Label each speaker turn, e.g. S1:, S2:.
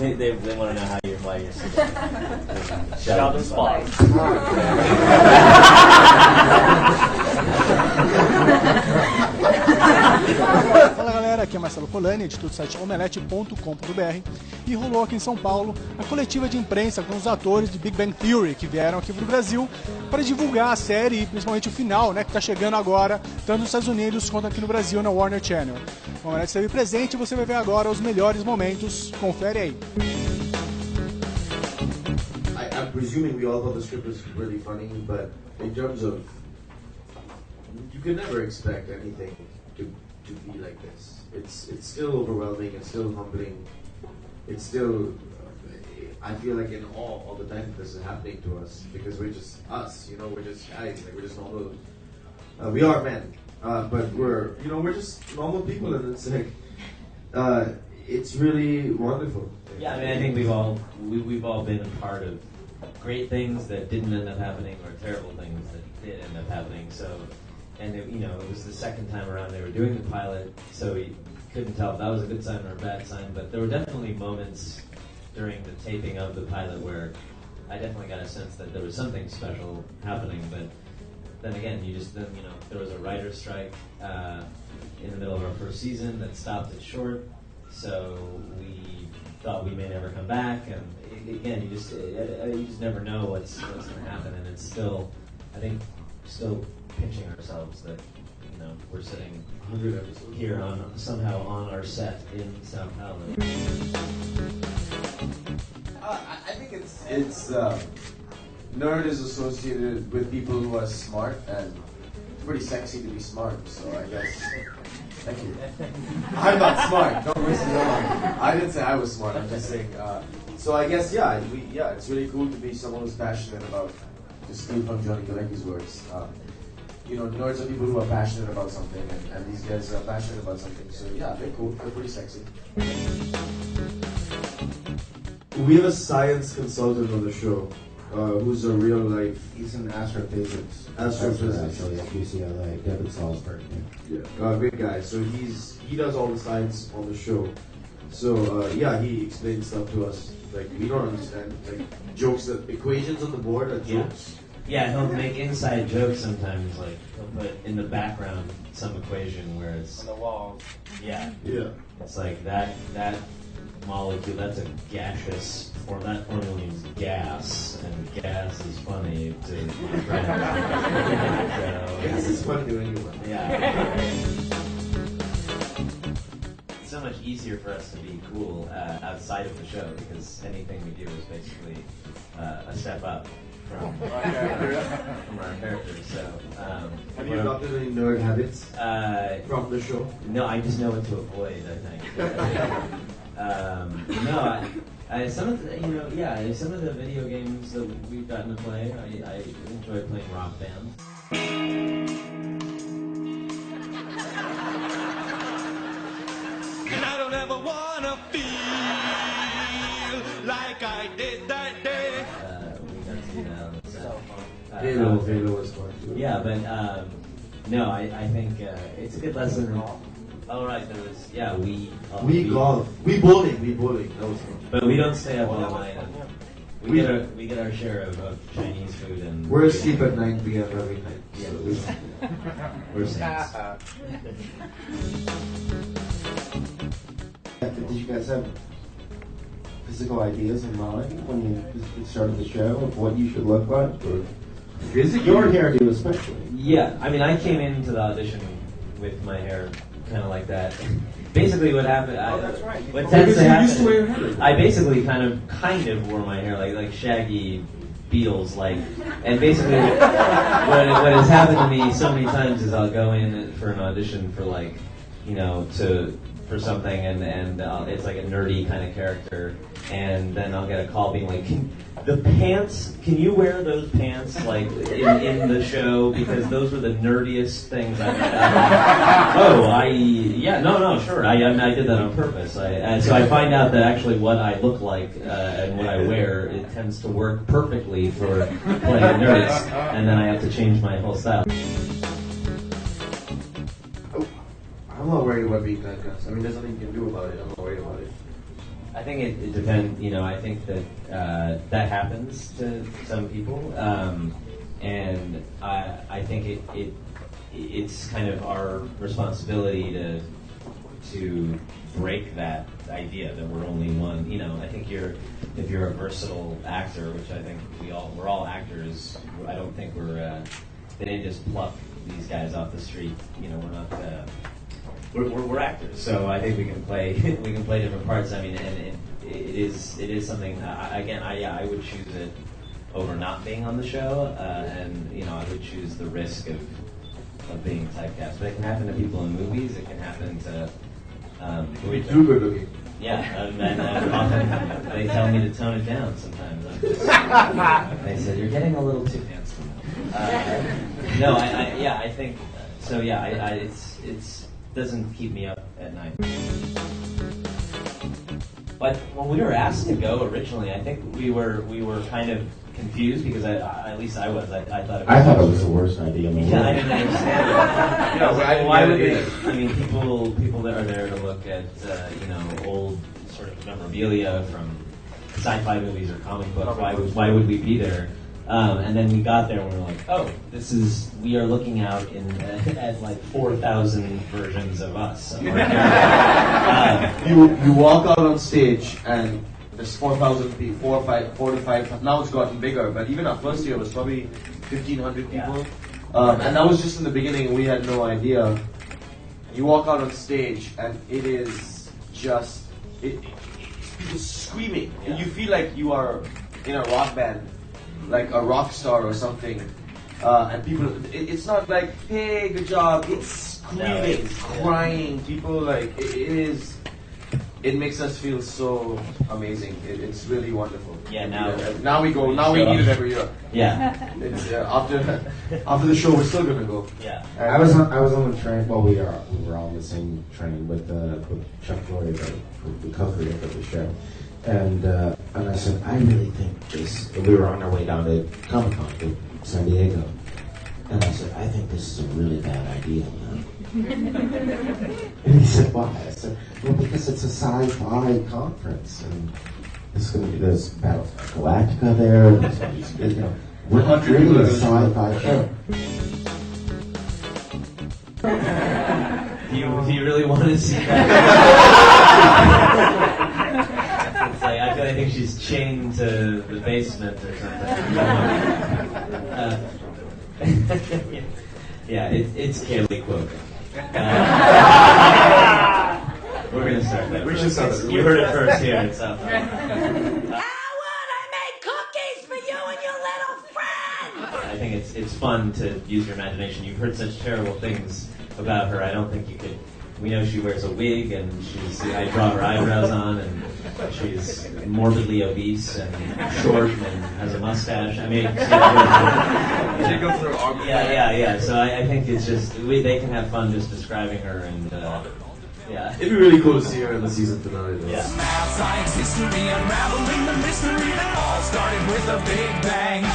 S1: They want to know why you're sitting. Sheldon Spot.
S2: Fala galera, aqui é Marcelo Polani, editor do site omelete.com.br, e rolou aqui em São Paulo a coletiva de imprensa com os atores de Big Bang Theory que vieram aqui pro Brasil para divulgar a série e principalmente o final, né, que está chegando agora, tanto nos Estados Unidos quanto aqui no Brasil na Warner Channel. O Omelete esteve presente e você vai ver agora os melhores momentos. Confere aí.
S3: I'm presuming we all thought the script was really funny, but in terms of, you could never expect anything to be like this. It's still overwhelming, it's still humbling, it's still, I feel like in awe all the time that this is happening to us, because we're just us, you know, we're just guys, like we're just normal, we are men, but we're just normal people, and it's like, it's really wonderful.
S1: Yeah, I mean, I think we've all been a part of great things that didn't end up happening, or terrible things that did end up happening. So, and it was the second time around they were doing the pilot, so we couldn't tell if that was a good sign or a bad sign. But there were definitely moments during the taping of the pilot where I definitely got a sense that there was something special happening. But then again, there was a writer's strike in the middle of our first season that stopped it short. So we thought we may never come back, and again, you just never know what's going to happen, and it's still, I think, still pinching ourselves that we're sitting here somehow on our set in Sao Paulo.
S4: I think it's nerd is associated with people who are smart, and it's pretty sexy to be smart. So I guess. Thank you. I'm not smart. Don't listen to me. I didn't say I was smart. I'm just saying. So I guess it's really cool to be someone who's passionate about. To steal from Johnny Galecki's words. Nerds are people who are passionate about something, and these guys are passionate about something. So yeah, they're cool. They're pretty sexy.
S3: We have a science consultant on the show, who's a real life.
S5: He's an astrophysics.
S3: Actually,
S5: at UCLA, David Salzberg.
S3: Yeah, great guy. So he does all the science on the show. So he explains stuff to us like we don't understand, like jokes, that equations on the board are jokes.
S1: Yeah, he'll make inside jokes sometimes. Like he'll put in the background some equation where it's on the wall. Yeah. It's like that molecule. That's a gaseous. That formula means gas, and gas is funny to my friend.
S3: Gas is funny to anyone.
S1: Yeah. It's so much easier for us to be cool outside of the show, because anything we do is basically a step up from our characters. So,
S3: have you adopted any nerd habits from the show?
S1: No, I just know what to avoid, I think. Some of the video games that we've gotten to play, I enjoy playing Rock Band.
S6: And I don't ever wanna feel like I did that day.
S1: We got to do that on the set.
S3: Halo was fun too.
S1: Yeah, but I think it's a good lesson. Oh right, there was we
S3: golf, we bowling. That was fun.
S1: But we don't stay up all night. We get our share of Chinese food, and
S3: we're asleep at 9 p.m. every night.
S1: Yeah,
S3: so
S1: we're saints.
S5: Did you guys have physical ideas in mind when you started the show of what you should look like, or your hairdo especially?
S1: Yeah, I mean, I came into the audition with my hair kind of like that. Basically, what happened?
S3: That's right.
S1: What tends to happen?
S3: Used to wear your hair.
S1: I basically kind of wore my hair like shaggy Beatles, like. And basically, what has happened to me so many times is I'll go in for an audition for for something, and it's like a nerdy kind of character, and then I'll get a call being like, can you wear those pants like in the show, because those were the nerdiest things I've ever. Sure, I did that on purpose. So I find out that actually what I look like and what I wear, it tends to work perfectly for playing nerds, and then I have to change my whole style.
S3: I'm not worried about being typecast. I mean, there's nothing you can do about it. I'm not worried about it.
S1: I think it depends. You know, I think that that happens to some people, and I think it's kind of our responsibility to break that idea that we're only one. You know, I think if you're a versatile actor, which I think we're all actors. I don't think they didn't just pluck these guys off the street. You know, we're not. We're actors, so I think we can play different parts. I mean, and it is something. I would choose it over not being on the show, and you know, I would choose the risk of being typecast. But it can happen to people in movies. It can happen to.
S3: We're too good looking.
S1: Yeah, and often they tell me to tone it down. Sometimes they said you're getting a little too handsome. No, I think so. Yeah, it's doesn't keep me up at night. But when we were asked to go originally, I think we were kind of confused because at least I was. I thought
S5: it was the worst idea in the world.
S1: Yeah, I didn't understand it.
S3: No,
S1: Why would they? I mean, people that are there to look at old sort of memorabilia from sci-fi movies or comic books. Why would we be there? And then we got there and we were like, oh, we are looking out at like 4,000 versions of us.
S3: You walk out on stage and there's 4,000 people, 4 to 5. Now it's gotten bigger, but even our first year was probably 1,500 people. And that was just in the beginning. We had no idea. You walk out on stage and it is just people screaming.
S1: Yeah.
S3: You feel like you are in a rock band, like a rock star or something. And people, it's not like, hey, good job. It's screaming, crying. People like it makes us feel so amazing. It's really wonderful.
S1: Yeah, now
S3: we need it every year.
S1: Yeah.
S3: It's after the show, we're still gonna go.
S1: Yeah.
S5: I was on the train. Well, we were on the same train with Chuck Lorre, the co-creator of the show, and I said, I really think this. We were on our way down to Comic-Con to San Diego, and I said, I think this is a really bad idea, man. And he said, why? I said, well, because it's a sci-fi conference, and there's Battlestar Galactica there, and there's all these, we're not really a sci-fi show.
S1: Do you really want to see that? It's like, I think she's chained to the basement or something. Yeah, it's Kaylee quoting. We're gonna start that.
S3: We should start it.
S1: You heard it first here. It's up.
S7: How would I make cookies for you and your little friend?
S1: I think it's fun to use your imagination. You've heard such terrible things about her. I don't think you could. We know she wears a wig and I draw her eyebrows on, and she's morbidly obese and short and has a mustache. I mean,
S3: She goes through arm.
S1: yeah. So I think it's just they can have fun just describing her, and yeah.
S3: It'd be really cool to see her in the season finale, though.
S1: Yeah.
S6: Math, science, history, unraveling the mystery that all started with a big bang.